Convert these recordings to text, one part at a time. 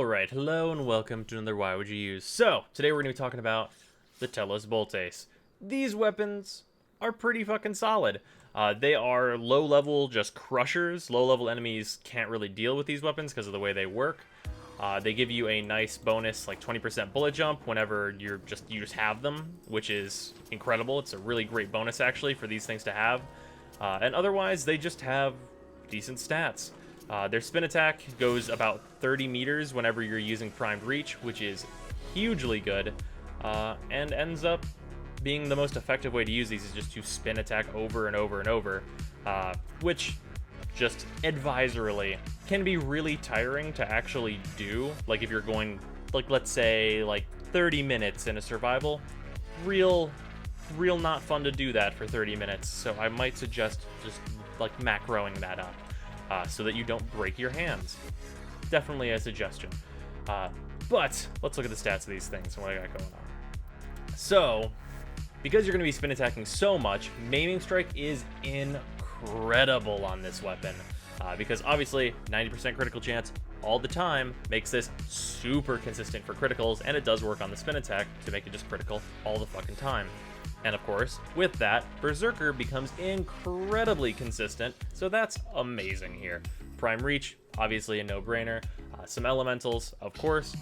Alright, hello and welcome to another Why Would You Use. So, today we're going to be talking about the Telos Boltace. These weapons are pretty fucking solid. They are low-level, just crushers. Low-level enemies can't really deal with these weapons because of the way they work. They give you a nice bonus, like 20% bullet jump whenever you just have them, which is incredible. It's a really great bonus, actually, for these things to have. And otherwise, they just have decent stats. Their spin attack goes about 30 meters whenever you're using primed reach, which is hugely good, and ends up being the most effective way to use these is just to spin attack over and over and over, which, just advisorily, can be really tiring to actually do. Like if you're going, like let's say, like 30 minutes in a survival, real not fun to do that for 30 minutes, so I might suggest just like macroing that up. So that you don't break your hands. Definitely a suggestion. But let's look at the stats of these things and what I got going on. So, because you're going to be spin attacking so much, Maiming Strike is incredible on this weapon. Because obviously, 90% critical chance all the time makes this super consistent for criticals, and it does work on the spin attack to make it just critical all the fucking time. And of course, with that, Berserker becomes incredibly consistent, so that's amazing here. Prime Reach, obviously a no-brainer. Some Elementals, of course.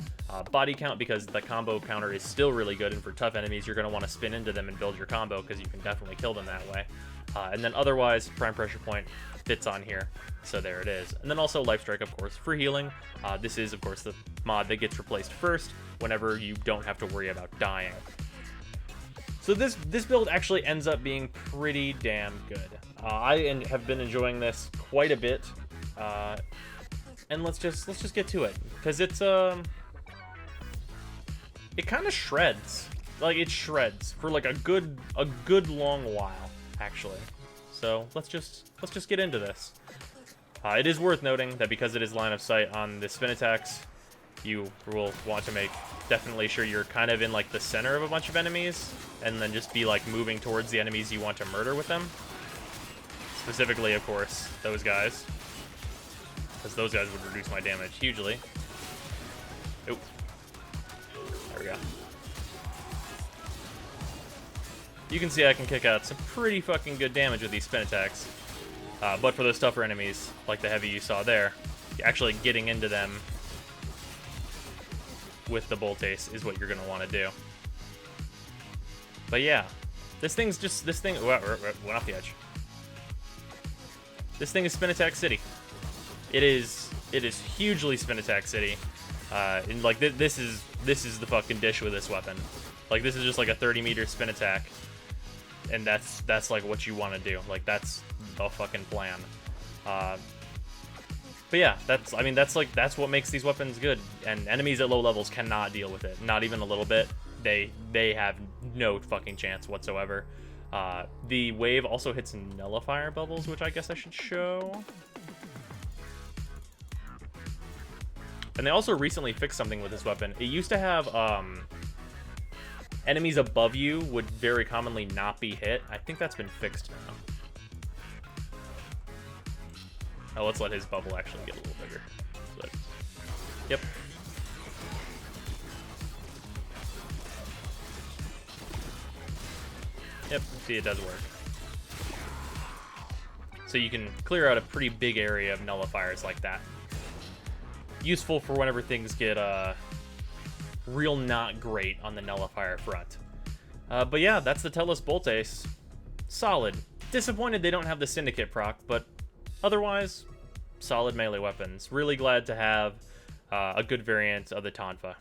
Body Count, because the combo counter is still really good, and for tough enemies, you're going to want to spin into them and build your combo, because you can definitely kill them that way. And then otherwise, Prime Pressure Point fits on here, so there it is. And then also Life Strike, of course, for healing. This is, of course, the mod that gets replaced first, whenever you don't have to worry about dying. So this build actually ends up being pretty damn good. I have been enjoying this quite a bit, and let's just get to it, because it kind of shreds. Like it shreds for like a good long while, actually. So let's just get into this. It is worth noting that because it is line of sight on the spin attacks, you will want to make definitely sure you're kind of in like the center of a bunch of enemies, and then just be like moving towards the enemies you want to murder with them. Specifically, of course, those guys, because those guys would reduce my damage hugely. Oop. There we go. You can see I can kick out some pretty fucking good damage with these spin attacks. But for those tougher enemies, like the heavy you saw there, actually getting into them with the Boltace is what you're going to want to do. But yeah, this thing, went off the edge. This thing is Spin Attack City. It is hugely Spin Attack City. And like this is the fucking dish with this weapon. Like this is just like a 30-meter spin attack, and that's like what you want to do. Like that's the fucking plan. But yeah, that's what makes these weapons good, and enemies at low levels cannot deal with it, not even a little bit. They have no fucking chance whatsoever. The wave also hits nullifier bubbles, which I guess I should show. And they also recently fixed something with this weapon. It used to have enemies above you would very commonly not be hit. I think that's been fixed now. Oh, let's let his bubble actually get a little bigger. But, yep. Yep, see, it does work. So you can clear out a pretty big area of nullifiers like that. Useful for whenever things get real not great on the nullifier front. But yeah, that's the Telos Boltace. Solid. Disappointed they don't have the Syndicate proc, but otherwise, solid melee weapons. Really glad to have a good variant of the Tonfa.